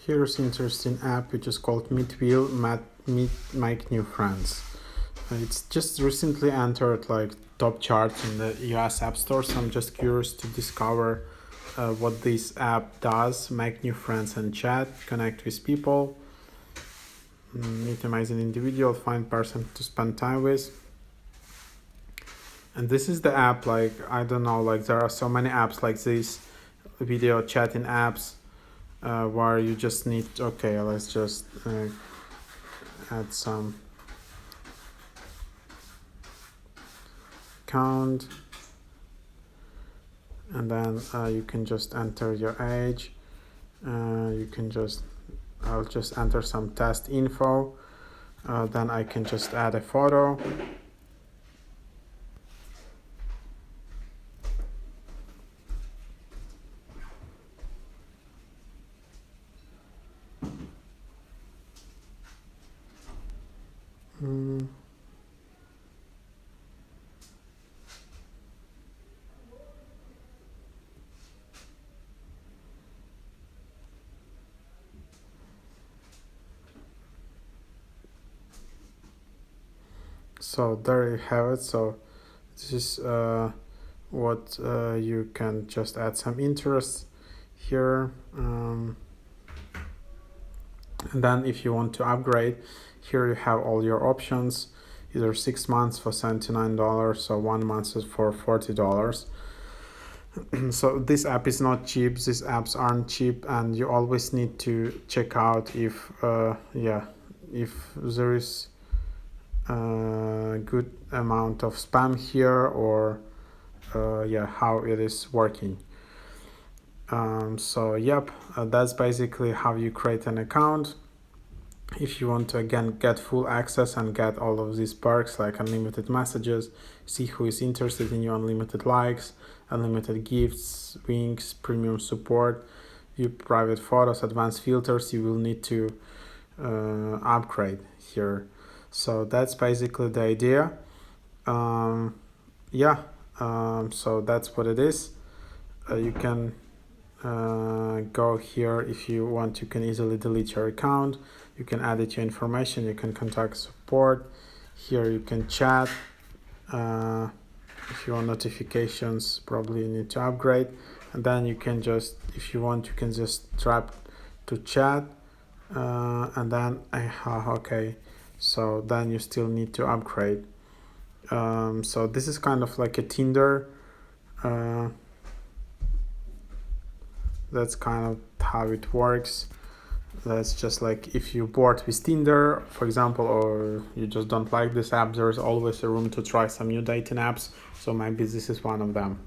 Here's an interesting app which is called Meetville, Make New Friends. It's just recently entered like top charts in the US App Store, so I'm just curious to discover what this app does. Make new friends and chat, connect with people, meet amazing individual, find person to spend time with. And this is the app, like, I don't know, like there are so many apps like this, video chatting apps, where you just need, okay, let's just add some account, and then you can just enter your age. I'll just enter some test info, then I can just add a photo. So there you have it. So this is what you can just add some interest here, and then if you want to upgrade, here you have all your options, either 6 months for $79 or 1 month for $40. So this app is not cheap, these apps aren't cheap, and you always need to check out if if there is a good amount of spam here, or how it is working. That's basically how you create an account. If you want to again get full access and get all of these perks like unlimited messages, see who is interested in you, unlimited likes, unlimited gifts, links, premium support, view private photos, advanced filters, you will need to upgrade here. So that's basically the idea. So that's what it is. You can go here. If you want, you can easily delete your account, you can edit your information, you can contact support. Here you can chat. If you want notifications, probably you need to upgrade, and then you can just, if you want, you can just tap to chat, and then so then you still need to upgrade. So this is kind of like a Tinder. That's kind of how it works. That's just like if you're bored with Tinder, for example, or you just don't like this app, there's always a room to try some new dating apps. So maybe this is one of them.